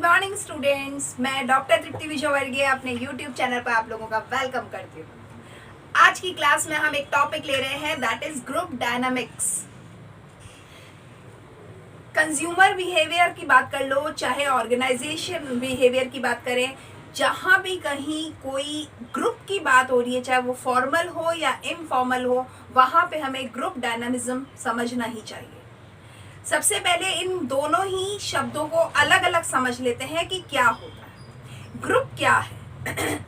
Morning students, मैं doctor तृप्ति विजयवर्गीय अपने YouTube channel पर आप लोगों का वेलकम करती हूँ। आज की क्लास में हम एक टॉपिक ले रहे हैं, that is group dynamics. Consumer behaviour की बात कर लो, चाहे ऑर्गेनाइजेशन बिहेवियर की बात करें, जहाँ भी कहीं कोई ग्रुप की बात हो रही है, चाहे वो फॉर्मल हो या इनफॉर्मल हो, वहाँ पे हमें ग्रुप डायनामिज्म समझना ही चाहिए। सबसे पहले इन दोनों ही शब्दों को अलग अलग समझ लेते हैं कि क्या होता है। ग्रुप क्या है?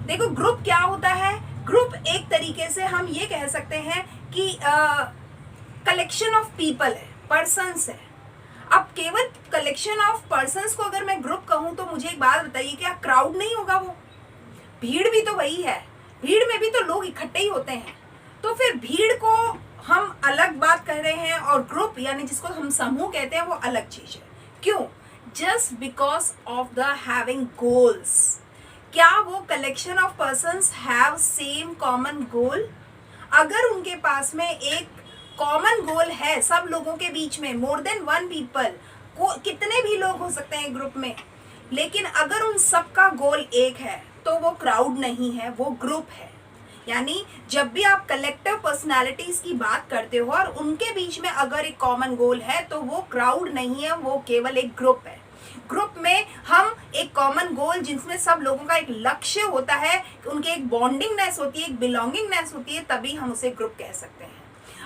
देखो, ग्रुप क्या होता है? ग्रुप एक तरीके से हम ये कह सकते हैं कि कलेक्शन ऑफ पीपल है, पर्सन्स है। अब केवल कलेक्शन ऑफ पर्सन्स को अगर मैं ग्रुप कहूं तो मुझे एक बात बताइए, क्या क्राउड नहीं होगा? वो भीड़ भी तो वही है, भीड़ में भी तो लोग इकट्ठे ही होते हैं। तो फिर भीड़ को हम अलग बात कर रहे हैं और ग्रुप यानी जिसको हम समूह कहते हैं वो अलग चीज है। क्यों? Just because of the having goals. क्या वो collection of persons have same common goal? अगर उनके पास में एक कॉमन गोल है, सब लोगों के बीच में, मोर देन वन पीपल, को कितने भी लोग हो सकते हैं ग्रुप में, लेकिन अगर उन सबका गोल एक है तो वो क्राउड नहीं है, वो ग्रुप है। यानी जब भी आप कलेक्टिव पर्सनालिटीज की बात करते हो और उनके बीच में अगर एक कॉमन गोल है तो वो क्राउड नहीं है, वो केवल एक ग्रुप है। ग्रुप में हम एक कॉमन गोल जिसमें सब लोगों का एक लक्ष्य होता है, उनके एक बॉन्डिंगनेस होती है, एक बिलोंगिंगनेस होती है, तभी हम उसे ग्रुप कह सकते हैं।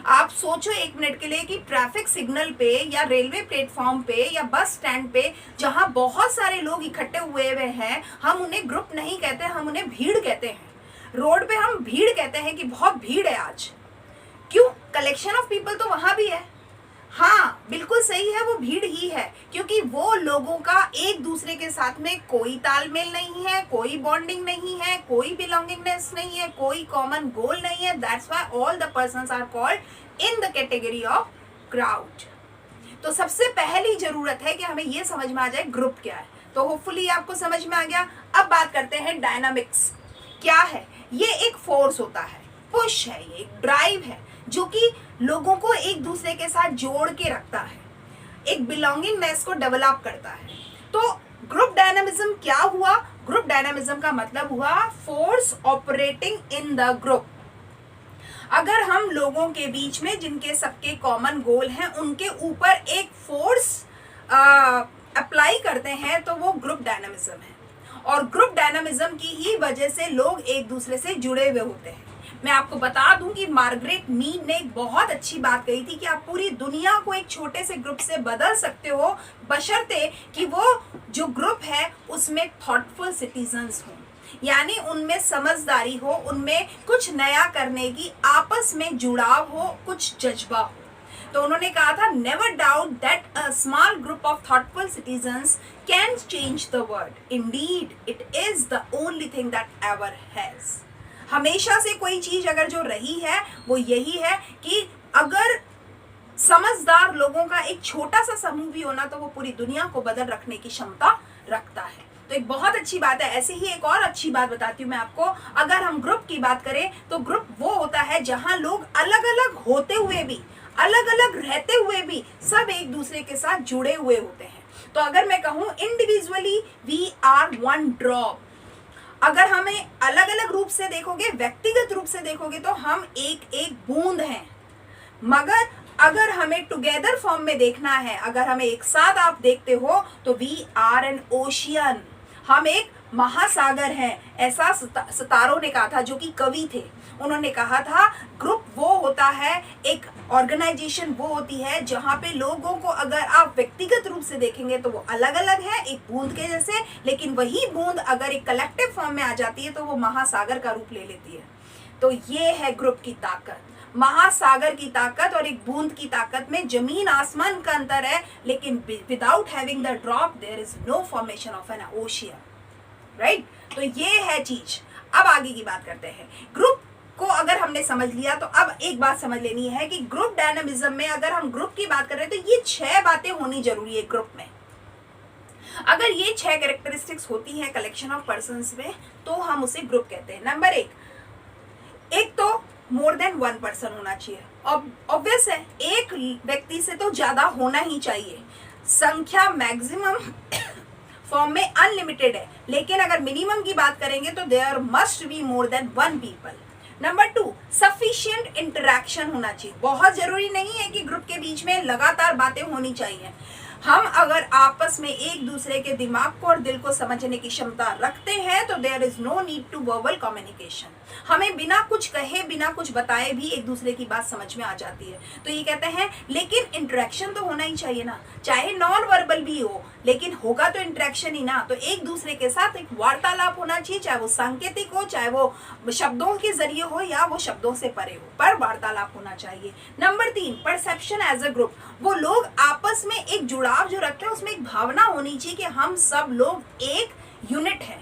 आप सोचो एक मिनट के लिए कि ट्रैफिक सिग्नल पे या रेलवे प्लेटफॉर्म पे या बस स्टैंड पे जहां बहुत सारे लोग इकट्ठे हुए हैं, हम उन्हें ग्रुप नहीं कहते, हम उन्हें भीड़ कहते हैं। रोड पे हम भीड़ कहते हैं कि बहुत भीड़ है आज। क्यों? कलेक्शन ऑफ पीपल तो वहां भी है। हाँ, बिल्कुल सही है, वो भीड़ ही है, क्योंकि वो लोगों का एक दूसरे के साथ में कोई तालमेल नहीं है, कोई बॉन्डिंग नहीं है, कोई बिलोंगिंगनेस नहीं है, कोई कॉमन गोल नहीं है। That's why all the persons are called in the category of crowd. तो सबसे पहली जरूरत है कि हमें ये समझ में आ जाए ग्रुप क्या है। तो होपफुली आपको समझ में आ गया। अब बात करते हैं डायनामिक्स क्या है। ये एक फोर्स होता है, पुश है, ये एक ड्राइव है जो कि लोगों को एक दूसरे के साथ जोड़ के रखता है, एक बिलोंगिंगनेस को डेवलप करता है। तो ग्रुप डायनामिज्म क्या हुआ? ग्रुप डायनामिज्म का मतलब हुआ force operating in the group. अगर हम लोगों के बीच में जिनके सबके कॉमन गोल हैं उनके ऊपर एक फोर्स अप्लाई करते हैं तो वो ग्रुप डायनामिज्म है। और ग्रुप डायनामिज्म की ही वजह से लोग एक दूसरे से जुड़े हुए होते हैं। मैं आपको बता दूं कि मार्गरेट मीड ने एक बहुत अच्छी बात कही थी कि आप पूरी दुनिया को एक छोटे से ग्रुप से बदल सकते हो, बशर्ते कि वो जो ग्रुप है उसमें थॉटफुल सिटीजन्स हों, यानी उनमें समझदारी हो, उनमें कुछ नया करने की आपस में जुड़ाव हो, कुछ जज्बा हो। तो उन्होंने कहा था, never doubt that a small group of thoughtful citizens can change the world, Indeed it is the only thing that ever has. हमेशा से कोई चीज अगर जो रही है वो यही है कि अगर समझदार लोगों का एक छोटा सा समूह भी होना तो वो पूरी दुनिया को बदल रखने की क्षमता रखता है। तो एक बहुत अच्छी बात है। ऐसे ही एक और अच्छी बात बताती हूँ मैं आपको। अगर हम ग्रुप की बात करें तो ग्रुप वो होता है जहां लोग अलग अलग होते हुए भी, अलग अलग रहते हुए भी सब एक दूसरे के साथ जुड़े हुए होते हैं। तो अगर मैं कहूँ individually we are one drop, अगर हमें अलग अलग रूप से देखोगे, व्यक्तिगत रूप से देखोगे तो हम एक एक बूंद हैं। मगर अगर हमें टुगेदर फॉर्म में देखना है, अगर हमें एक साथ आप देखते हो तो वी आर एन ओशियन, हम एक महासागर हैं। ऐसा सितारों ने कहा था, जो कि कवि थे। उन्होंने कहा था ग्रुप वो होता है, एक ऑर्गेनाइजेशन वो होती है जहां पे लोगों को अगर आप व्यक्तिगत रूप से देखेंगे तो वो अलग अलग है, एक बूंद के जैसे, लेकिन वही बूंद अगर एक कलेक्टिव फॉर्म में आ जाती है तो वो महासागर का रूप ले लेती है। तो ये है ग्रुप की ताकत, महासागर की ताकत और एक बूंद की ताकत में जमीन आसमान का अंतर है। लेकिन without having the drop there is no formation of an ocean, right? तो ये है चीज। अब आगे की बात करते हैं। ग्रुप को अगर हमने समझ लिया तो अब एक बात समझ लेनी है कि ग्रुप डायनामिज्म में अगर हम ग्रुप की बात कर रहे हैं तो ये 6 बातें होनी जरूरी है ग्रुप में। अगर ये 6 कैरेक्टरिस्टिक्स होती हैं कलेक्शन ऑफ पर्सन्स में तो हम उसे ग्रुप कहते हैं। नंबर एक तो मोर देन वन पर्सन होना चाहिए। ऑब्वियस है, एक व्यक्ति से तो ज्यादा होना ही चाहिए। संख्या मैक्सिमम फॉर्म में अनलिमिटेड है, लेकिन अगर मिनिमम की बात करेंगे तो there must be more than 1 people. Number 2, sufficient interaction होना चाहिए। बहुत जरूरी नहीं है कि ग्रुप के बीच में लगातार बातें होनी चाहिए। हम अगर आपस में एक दूसरे के दिमाग को और दिल को समझने की क्षमता रखते हैं तो there is no need to verbal communication. हमें बिना कुछ कहे बिना कुछ बताए भी एक दूसरे की बात समझ में आ जाती है। तो ये कहते हैं लेकिन इंटरेक्शन तो होना ही चाहिए ना, चाहे नॉन वर्बल भी हो, लेकिन होगा तो इंटरेक्शन ही ना। तो एक दूसरे के साथ एक वार्तालाप होना चाहिए, चाहे वो सांकेतिक हो, चाहे वो शब्दों के जरिए हो या वो शब्दों से परे हो, पर वार्तालाप होना चाहिए। Number 3, perception as a group. वो लोग आपस में एक जुड़ाव जो रखते हैं उसमें एक भावना होनी चाहिए कि हम सब लोग एक यूनिट है।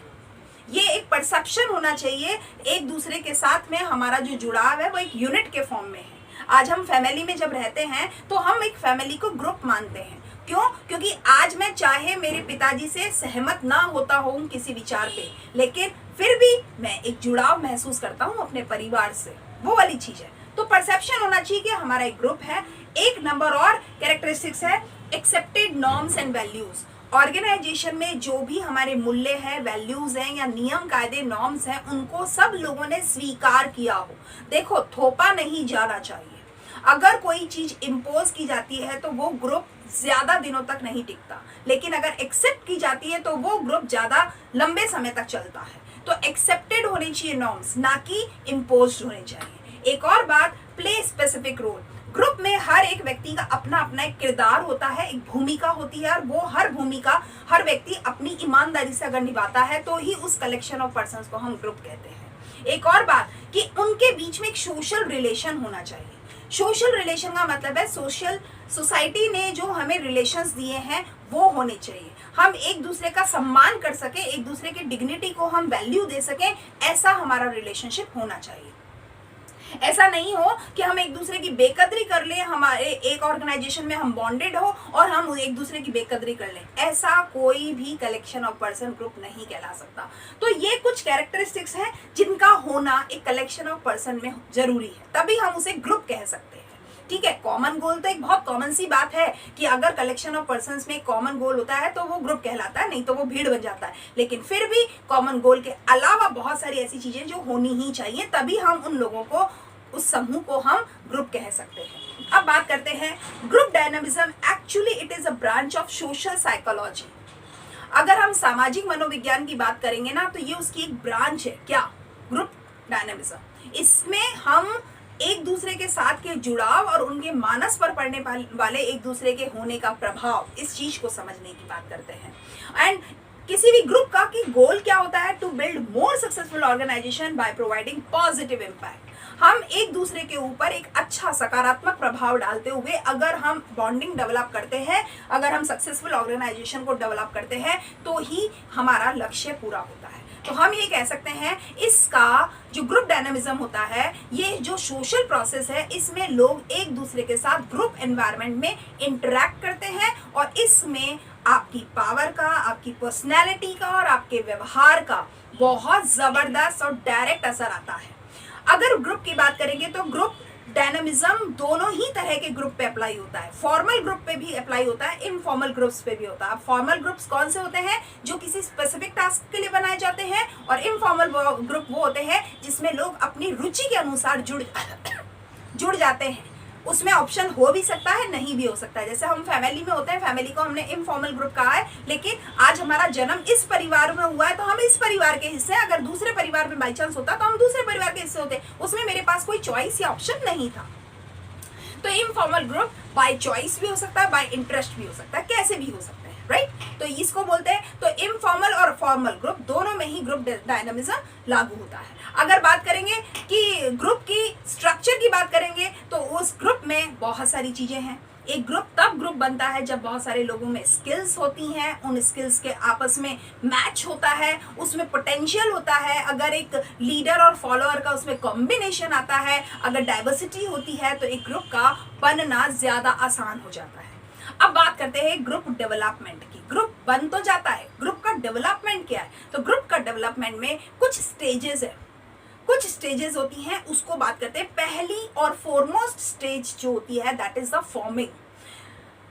ये एक परसेप्शन होना चाहिए, एक दूसरे के साथ में हमारा जो जुड़ाव है वो एक यूनिट के फॉर्म में है। आज हम फैमिली में जब रहते हैं तो हम एक फैमिली को ग्रुप मानते हैं। क्यों? क्योंकि आज मैं चाहे मेरे पिताजी से सहमत ना होता हूँ किसी विचार पे, लेकिन फिर भी मैं एक जुड़ाव महसूस करता हूँ अपने परिवार से, वो वाली चीज है। तो परसेप्शन होना चाहिए कि हमारा एक ग्रुप है। एक नंबर और कैरेक्टरिस्टिक्स है accepted norms and values. Organization में जो भी हमारे मूल्य है, वैल्यूज हैं या नियम कायदे नॉर्म्स हैं, उनको सब लोगों ने स्वीकार किया हो। देखो, थोपा नहीं जाना चाहिए। अगर कोई चीज इम्पोज की जाती है तो वो ग्रुप ज्यादा दिनों तक नहीं टिकता, लेकिन अगर एक्सेप्ट की जाती है तो वो ग्रुप ज्यादा लंबे समय तक चलता है। तो एक्सेप्टेड होने चाहिए नॉर्म्स, ना कि इम्पोज होने चाहिए। एक और बात, प्ले स्पेसिफिक रोल। ग्रुप में हर एक व्यक्ति का अपना अपना एक किरदार होता है, एक भूमिका होती है, और वो हर भूमिका हर व्यक्ति अपनी ईमानदारी से अगर निभाता है तो ही उस कलेक्शन ऑफ पर्संस को हम ग्रुप कहते हैं। एक और बात कि उनके बीच में एक सोशल रिलेशन होना चाहिए। सोशल रिलेशन का मतलब है सोसाइटी ने जो हमें रिलेशंस दिए हैं वो होने चाहिए। हम एक दूसरे का सम्मान कर सके, एक दूसरे के डिग्निटी को हम वैल्यू दे सके, ऐसा हमारा रिलेशनशिप होना चाहिए। ऐसा नहीं हो कि हम एक दूसरे की बेकदरी कर लें, हमारे एक ऑर्गेनाइजेशन में हम बॉन्डेड हो और हम एक दूसरे की बेकदरी कर लें। ऐसा कोई भी कलेक्शन ऑफ पर्सन ग्रुप नहीं कहला सकता। तो ये कुछ कैरेक्टरिस्टिक्स हैं जिनका होना एक कलेक्शन ऑफ पर्सन में जरूरी है, तभी हम उसे ग्रुप कह सकते हैं। ठीक है, कॉमन गोल तो एक बहुत कॉमन सी बात है कि अगर कलेक्शन ऑफ पर्संस में कॉमन गोल होता है तो वो ग्रुप कहलाता है, नहीं तो वो भीड़ बन जाता है। लेकिन फिर भी कॉमन गोल के अलावा बहुत सारी ऐसी चीजें जो होनी ही चाहिए, तभी हम उन लोगों को, उस समूह को हम ग्रुप कह सकते हैं। अब बात करते हैं group dynamism. Actually it is a branch of social psychology. अगर हम सामाजिक मनोविज्ञान की बात करेंगे ना, तो ये उसकी एक ब्रांच है। क्या? Group dynamism. इसमें हम एक दूसरे के साथ के जुड़ाव और उनके मानस पर पड़ने वाले एक दूसरे के होने का प्रभाव, इस चीज को समझने की बात करते हैं। एंड किसी भी ग्रुप का कि गोल क्या होता है? To build more successful organization by providing positive impact. हम एक दूसरे के ऊपर एक अच्छा सकारात्मक प्रभाव डालते हुए अगर हम बॉन्डिंग डेवलप करते हैं, अगर हम सक्सेसफुल ऑर्गेनाइजेशन को डेवलप करते हैं, तो ही हमारा लक्ष्य पूरा होता है। तो हम ये कह सकते हैं इसका जो ग्रुप डायनामिज्म होता है, ये जो सोशल प्रोसेस है, इसमें लोग एक दूसरे के साथ ग्रुप एनवायरनमेंट में इंटरैक्ट करते हैं और इसमें आपकी पावर का, आपकी पर्सनैलिटी का और आपके व्यवहार का बहुत जबरदस्त और डायरेक्ट असर आता है। अगर ग्रुप की बात करेंगे तो ग्रुप डायनामिज्म दोनों ही तरह के ग्रुप पे अप्लाई होता है। फॉर्मल ग्रुप पे भी अप्लाई होता है, इनफॉर्मल ग्रुप्स पे भी होता है। फॉर्मल ग्रुप्स कौन से होते हैं? जो किसी स्पेसिफिक टास्क के लिए बनाए जाते हैं, और इनफॉर्मल ग्रुप वो होते हैं जिसमें लोग अपनी रुचि के अनुसार जुड़ जाते हैं। उसमें ऑप्शन हो भी सकता है, नहीं भी हो सकता है। जैसे हम फैमिली में होते हैं, फैमिली को हमने इनफॉर्मल ग्रुप कहा है, लेकिन आज हमारा जन्म इस परिवार में हुआ है तो हम इस परिवार के हिस्से हैं। अगर दूसरे परिवार में बाई चांस होता तो हम दूसरे परिवार के हिस्से होते, उसमें मेरे पास कोई चॉइस या ऑप्शन नहीं था। तो इनफॉर्मल ग्रुप बाय चॉइस भी हो सकता है, बाय इंटरेस्ट भी हो सकता है, कैसे भी हो सकता है, राइट? तो इसको बोलते हैं। तो इनफॉर्मल और फॉर्मल ग्रुप दोनों में ही ग्रुप डायनामिज्म लागू होता है। अगर बात करेंगे कि ग्रुप की स्ट्रक्चर की बात करेंगे तो उस ग्रुप में बहुत सारी चीजें हैं। एक ग्रुप तब ग्रुप बनता है जब बहुत सारे लोगों में स्किल्स होती हैं, उन स्किल्स के आपस में मैच होता है, उसमें पोटेंशियल होता है। अगर एक लीडर और फॉलोअर का उसमें कॉम्बिनेशन आता है, अगर डाइवर्सिटी होती है, तो एक ग्रुप का बनना ज्यादा आसान हो जाता है। अब बात करते हैं ग्रुप डेवलपमेंट की। ग्रुप बन तो जाता है, ग्रुप का डेवलपमेंट क्या है? तो ग्रुप का डेवलपमेंट में कुछ स्टेजेस है, कुछ स्टेजेस होती हैं, उसको बात करते हैं। पहली और फॉरमोस्ट स्टेज जो होती है दैट इज द फॉर्मिंग,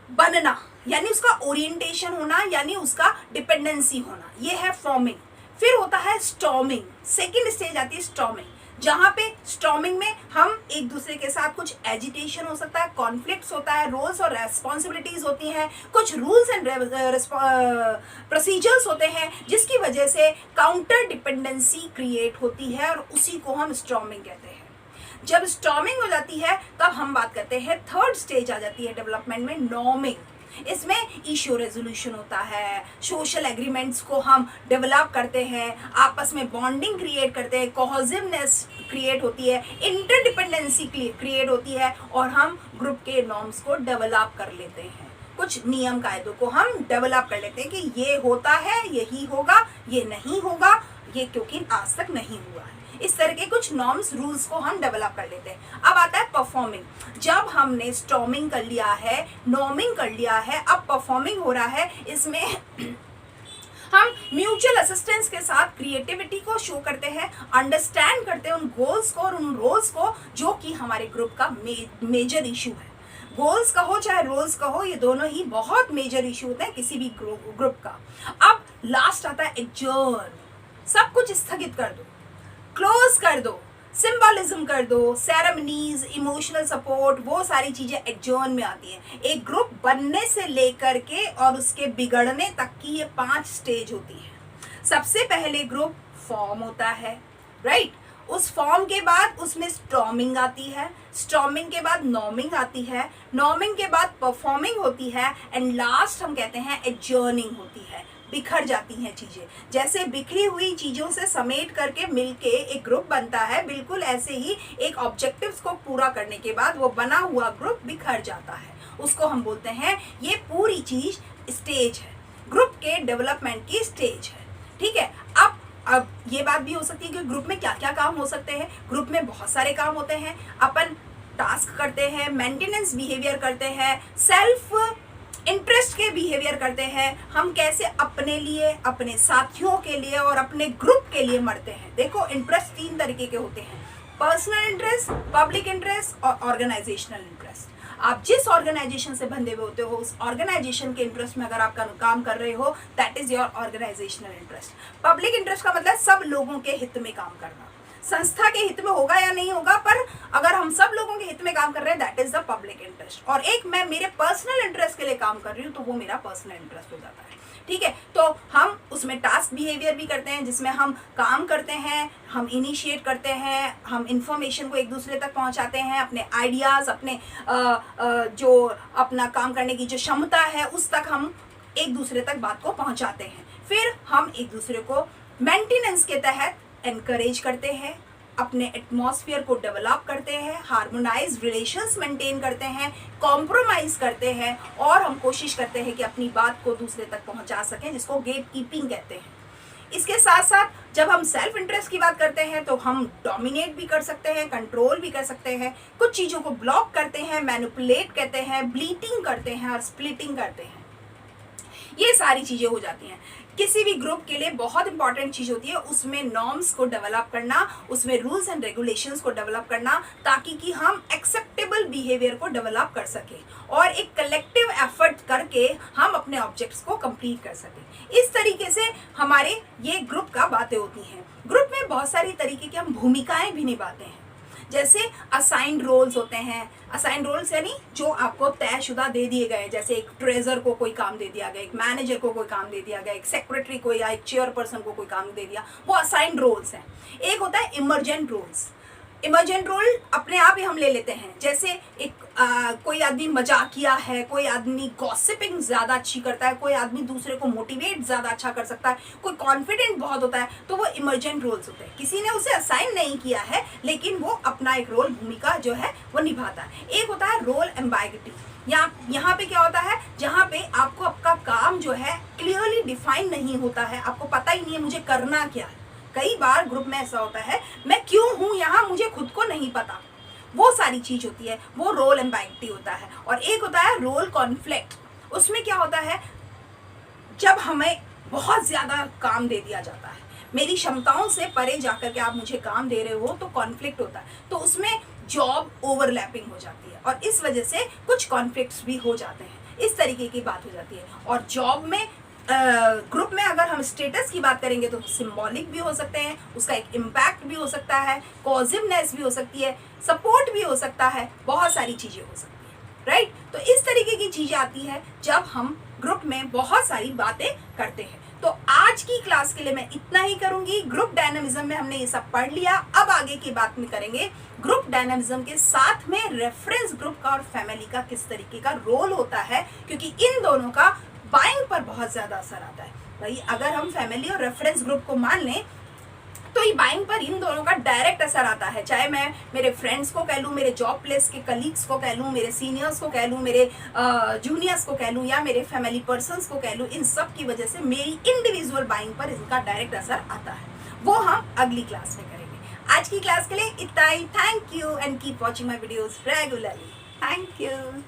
बनना। यानी उसका ओरिएंटेशन होना, यानी उसका डिपेंडेंसी होना, ये है फॉर्मिंग। फिर होता है स्टॉर्मिंग, सेकेंड स्टेज आती है स्टॉर्मिंग, जहां पे स्टॉर्मिंग में हम एक दूसरे के साथ कुछ एजिटेशन हो सकता है, कॉन्फ्लिक्ट्स होता है, रोल्स और रेस्पॉन्सिबिलिटीज होती हैं, कुछ रूल्स एंड प्रोसीजर्स होते हैं, जिसकी वजह से काउंटर डिपेंडेंसी क्रिएट होती है और उसी को हम स्टॉर्मिंग कहते हैं। जब स्टॉर्मिंग हो जाती है तब हम बात करते हैं, थर्ड स्टेज आ जाती है डेवलपमेंट में, नॉर्मिंग। इसमें इश्यू रेजोल्यूशन होता है, सोशल एग्रीमेंट्स को हम डेवलप करते हैं, आपस में बॉन्डिंग क्रिएट करते हैं, कोहेसिवनेस क्रिएट होती है, इंटरडिपेंडेंसी क्रिएट होती है और हम ग्रुप के नॉर्म्स को डेवलप कर लेते हैं, कुछ नियम कायदों को हम डेवलप कर लेते हैं कि ये होता है, यही होगा, ये नहीं होगा, ये क्योंकि आज तक नहीं हुआ है। इस तरह के कुछ नॉर्म्स रूल्स को हम डेवलप कर लेते हैं। अब आता है परफॉर्मिंग। जब हमने स्टॉर्मिंग कर लिया है, नॉर्मिंग कर लिया है, अब परफॉर्मिंग हो रहा है। इसमें हम म्यूचुअल असिस्टेंस के साथ क्रिएटिविटी को शो करते हैं, अंडरस्टैंड करते हैं उन गोल्स को और उन रोल्स को जो कि हमारे ग्रुप का मेजर इशू है। गोल्स कहो चाहे रोल्स कहो, ये दोनों ही बहुत मेजर इशू होते हैं किसी भी ग्रुप का। अब लास्ट आता है एडजर्न। सब कुछ स्थगित कर दो, क्लोज कर दो, सिंबॉलिज्म कर दो, सेरेमनीज, इमोशनल सपोर्ट, वो सारी चीजें एडजर्न में आती हैं। एक ग्रुप बनने से लेकर के और उसके बिगड़ने तक की ये 5 स्टेज होती है। सबसे पहले ग्रुप फॉर्म होता है, राइट? उस फॉर्म के बाद उसमें स्टॉर्मिंग आती है, स्टॉर्मिंग के बाद नॉर्मिंग आती है, नॉर्मिंग के बाद परफॉर्मिंग होती है एंड लास्ट हम कहते हैं एडजर्निंग होती है। बिखर जाती हैं चीजें, जैसे बिखरी हुई चीजों से समेट करके मिलके एक ग्रुप बनता है, बिल्कुल ऐसे ही एक ऑब्जेक्टिव्स को पूरा करने के बाद वो बना हुआ ग्रुप बिखर जाता है। उसको हम बोलते हैं, ये पूरी चीज स्टेज है, ग्रुप के डेवलपमेंट की स्टेज है, ठीक है। अब ये बात भी हो सकती है कि ग्रुप में क्या क्या काम हो सकते हैं। ग्रुप में बहुत सारे काम होते हैं। अपन टास्क करते हैं, मेंटेनेंस बिहेवियर करते हैं, सेल्फ इंटरेस्ट के बिहेवियर करते हैं। हम कैसे अपने लिए, अपने साथियों के लिए और अपने ग्रुप के लिए मरते हैं। देखो, इंटरेस्ट 3 तरीके के होते हैं, पर्सनल इंटरेस्ट, पब्लिक इंटरेस्ट और ऑर्गेनाइजेशनल इंटरेस्ट। आप जिस ऑर्गेनाइजेशन से बंधे हुए होते हो, उस ऑर्गेनाइजेशन के इंटरेस्ट में अगर आप काम कर रहे हो, that is your organizational interest. Public interest का मतलब सब लोगों के हित में काम करना। संस्था के हित में होगा या नहीं होगा, पर अगर हम सब लोगों के हित में काम कर रहे हैं, that is the public interest. और एक मैं मेरे पर्सनल इंटरेस्ट के लिए काम कर रही हूँ, तो वो मेरा पर्सनल इंटरेस्ट हो जाता है, ठीक है। तो हम उसमें टास्क बिहेवियर भी करते हैं, जिसमें हम काम करते हैं, हम इनिशिएट करते हैं, हम इंफॉर्मेशन को एक दूसरे तक पहुंचाते हैं, अपने आइडियाज, अपने जो अपना काम करने की जो क्षमता है, उस तक हम एक दूसरे तक बात को पहुंचाते हैं। फिर हम एक दूसरे को मेंटेनेंस के तहत एनकरेज करते हैं, अपने एटमॉस्फेयर को डेवलप करते हैं, हार्मोनाइज रिलेशंस मेंटेन करते हैं, कॉम्प्रोमाइज करते हैं और हम कोशिश करते हैं कि अपनी बात को दूसरे तक पहुंचा सकें, जिसको गेट कीपिंग कहते हैं। इसके साथ साथ जब हम सेल्फ इंटरेस्ट की बात करते हैं तो हम डोमिनेट भी कर सकते हैं, कंट्रोल भी कर सकते हैं, कुछ चीज़ों को ब्लॉक करते हैं, मैनिपुलेट करते हैं, ब्लीटिंग करते हैं और स्प्लिटिंग करते हैं। ये सारी चीज़ें हो जाती हैं। किसी भी ग्रुप के लिए बहुत इंपॉर्टेंट चीज़ होती है उसमें नॉर्म्स को डेवलप करना, उसमें रूल्स एंड रेगुलेशंस को डेवलप करना, ताकि कि हम एक्सेप्टेबल बिहेवियर को डेवलप कर सकें और एक कलेक्टिव एफर्ट करके हम अपने ऑब्जेक्ट्स को कंप्लीट कर सकें। इस तरीके से हमारे ये ग्रुप का बातें होती हैं। ग्रुप में बहुत सारी तरीके की हम भूमिकाएं भी निभाते हैं, जैसे असाइंड रोल्स होते हैं। असाइंड रोल्स यानी जो आपको तयशुदा दे दिए गए, जैसे एक ट्रेजर को कोई काम दे दिया गया, एक मैनेजर को कोई काम दे दिया गया, एक सेक्रेटरी को या एक चेयरपर्सन को कोई काम दे दिया, वो असाइंड रोल्स हैं। एक होता है इमरजेंट रोल्स। इमरजेंट रोल अपने आप ही हम ले लेते हैं, जैसे एक कोई आदमी मजाकिया है, कोई आदमी गॉसिपिंग ज़्यादा अच्छी करता है, कोई आदमी दूसरे को मोटिवेट ज़्यादा अच्छा कर सकता है, कोई कॉन्फिडेंट बहुत होता है, तो वो इमरजेंट रोल्स होते हैं। किसी ने उसे असाइन नहीं किया है, लेकिन वो अपना एक रोल, भूमिका जो है वो निभाता है। एक होता है रोल एम्बिग्यूटी। यहाँ पे क्या होता है, जहाँ पे आपको आपका काम जो है क्लियरली डिफाइन नहीं होता है, आपको पता ही नहीं है मुझे करना क्या है। कई बार ग्रुप में ऐसा होता है, मैं क्यों हूँ यहाँ मुझे खुद को नहीं पता, वो सारी चीज होती है, वो रोल एम्बिग्यूटी होता है। और एक होता है रोल कॉन्फ्लिक्ट। उसमें क्या होता है, जब हमें बहुत ज्यादा काम दे दिया जाता है, मेरी क्षमताओं से परे जाकर के आप मुझे काम दे रहे हो, तो कॉन्फ्लिक्ट होता है, तो उसमें जॉब ओवरलैपिंग हो जाती है और इस वजह से कुछ कॉन्फ्लिक्ट्स भी हो जाते हैं। इस तरीके की बात हो जाती है। और जॉब में ग्रुप में अगर हम स्टेटस की बात करेंगे तो सिंबॉलिक भी हो सकते हैं, उसका एक इम्पैक्ट भी हो सकता है, कॉजिवनेस भी हो सकती है, सपोर्ट भी हो सकता है, बहुत सारी चीज़ें हो सकती हैं, राइट। तो इस तरीके की चीज़ें आती है जब हम ग्रुप में बहुत सारी बातें करते हैं। तो आज की क्लास के लिए मैं इतना ही करूंगी। ग्रुप डायनामिज्म में हमने ये सब पढ़ लिया, अब आगे की बात में करेंगे ग्रुप डायनामिज्म के साथ में रेफरेंस ग्रुप का और फैमिली का किस तरीके का रोल होता है, क्योंकि इन दोनों का बाइंग पर बहुत ज्यादा असर आता है। भाई अगर हम फैमिली और रेफरेंस ग्रुप को मान लें तो ये बाइंग पर इन दोनों का डायरेक्ट असर आता है। चाहे मैं मेरे फ्रेंड्स को कह लूँ, मेरे जॉब प्लेस के कलीग्स को कह लूँ, मेरे सीनियर्स को कह लूँ, मेरे जूनियर्स को कह लूँ, या मेरे फैमिली पर्सन्स को कह लूँ, इन सब की वजह से मेरी इंडिविजुअल बाइंग पर इनका डायरेक्ट असर आता है। वो हम अगली क्लास में करेंगे। आज की क्लास के लिए इतना ही। Thank you and keep watching my videos regularly. Thank you.